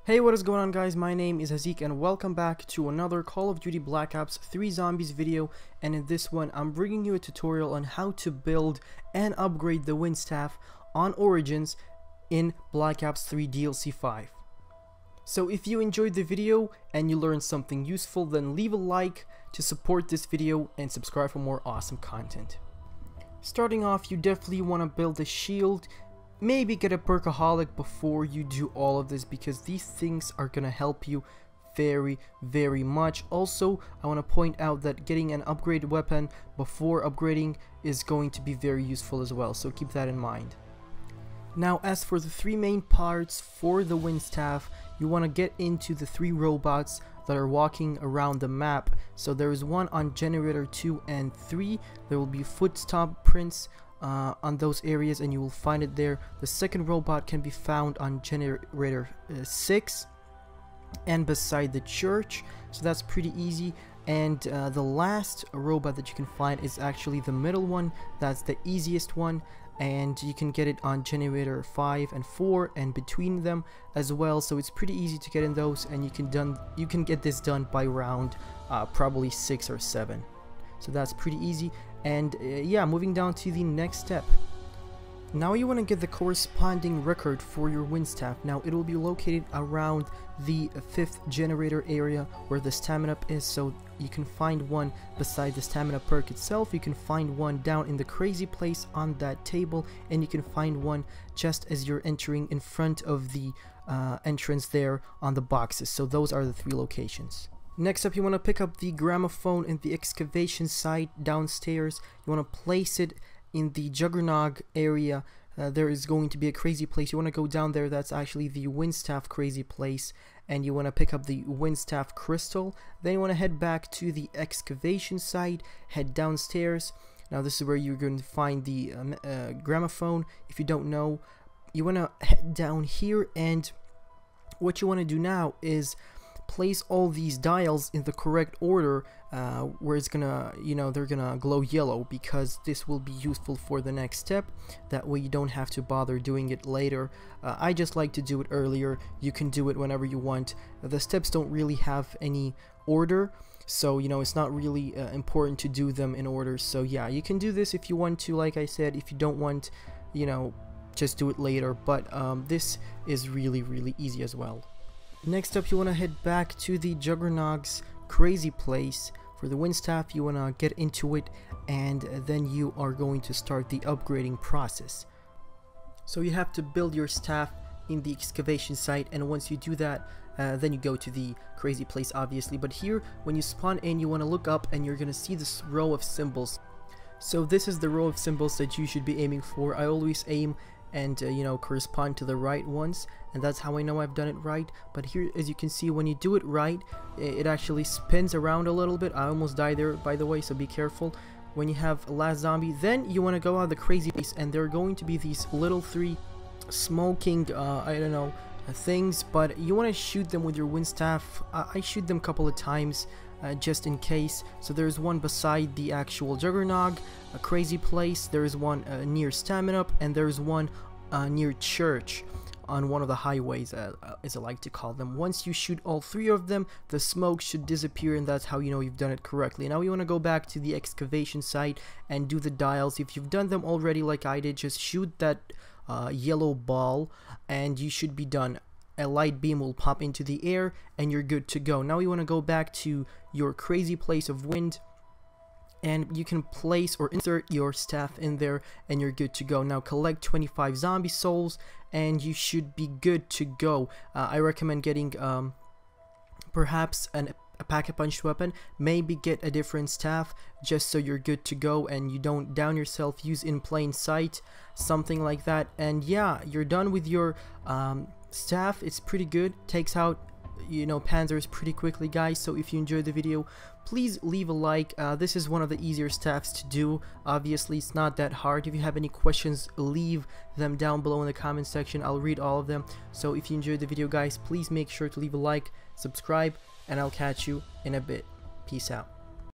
Hey, what is going on, guys? My name is Hazeeq and welcome back to another Call of Duty Black Ops 3 Zombies video. And in this one, I'm bringing you a tutorial on how to build and upgrade the wind staff on Origins in Black Ops 3 DLC 5. So if you enjoyed the video and you learned something useful, then leave a like to support this video and subscribe for more awesome content. Starting off, you definitely want to build a shield. Maybe get a perkaholic before you do all of this, because these things are gonna help you very much. Also, I want to point out that getting an upgraded weapon before upgrading is going to be very useful as well, so keep that in mind. Now, as for the three main parts for the wind staff, you want to get into the three robots that are walking around the map. So there is one on generator 2 and 3. There will be footstop prints on those areas, and you will find it there. The second robot can be found on generator 6 and beside the church, so that's pretty easy. And the last robot that you can find is actually the middle one. That's the easiest one, and you can get it on generator 5 and 4 and between them as well. So it's pretty easy to get in those, and you can get this done by round probably 6 or 7. So that's pretty easy. And yeah, moving down to the next step. Now you want to get the corresponding record for your wind staff. Now it will be located around the 5th generator area where the stamina is, so you can find one beside the stamina perk itself. You can find one down in the crazy place on that table, and you can find one just as you're entering in front of the entrance there on the boxes. So those are the three locations. Next up, you want to pick up the gramophone in the excavation site downstairs. You want to place it in the Juggernog area. There is going to be a crazy place. You want to go down there. That's actually the wind staff crazy place, and you want to pick up the wind staff crystal. Then you want to head back to the excavation site, head downstairs. Now this is where you're going to find the gramophone. If you don't know, you want to head down here, and what you want to do now is place all these dials in the correct order, where it's gonna, they're gonna glow yellow, because this will be useful for the next step. That way you don't have to bother doing it later. I just like to do it earlier. You can do it whenever you want. The steps don't really have any order, so it's not really important to do them in order. So yeah, you can do this if you want to, like I said. If you don't want, just do it later, but this is really easy as well. Next up, you want to head back to the Juggernog's crazy place. For the wind staff, you want to get into it, and then you are going to start the upgrading process. So you have to build your staff in the excavation site, and once you do that, then you go to the crazy place, obviously. But here, when you spawn in, you want to look up, and you're going to see this row of symbols. So this is the row of symbols that you should be aiming for. I always aim and correspond to the right ones, and that's how I know I've done it right. But here, as you can see, when you do it right, it actually spins around a little bit. I almost died there, by the way, so be careful. When you have last zombie, then you want to go out the crazy place, and there are going to be these little 3 smoking things, but you want to shoot them with your wind staff. I shoot them a couple of times just in case. So there's one beside the actual Juggernog, a crazy place. There is one near Stamina Up, and there's one near church on one of the highways, as I like to call them. Once you shoot all 3 of them, the smoke should disappear, and that's how you know you've done it correctly. Now you want to go back to the excavation site and do the dials. If you've done them already like I did, just shoot that yellow ball and you should be done. A light beam will pop into the air and you're good to go. Now you want to go back to your crazy place of wind, and you can place or insert your staff in there, and you're good to go. Now collect 25 zombie souls and you should be good to go. I recommend getting perhaps a pack-a-punch weapon. Maybe get a different staff just so you're good to go and you don't down yourself. Use in plain sight, something like that. And yeah, you're done with your staff. It's pretty good. Takes out panzers pretty quickly, guys. So if you enjoyed the video, please leave a like. This is one of the easier staffs to do. Obviously, it's not that hard. If you have any questions, leave them down below in the comment section. I'll read all of them. So if you enjoyed the video, guys, please make sure to leave a like, subscribe, and I'll catch you in a bit. Peace out.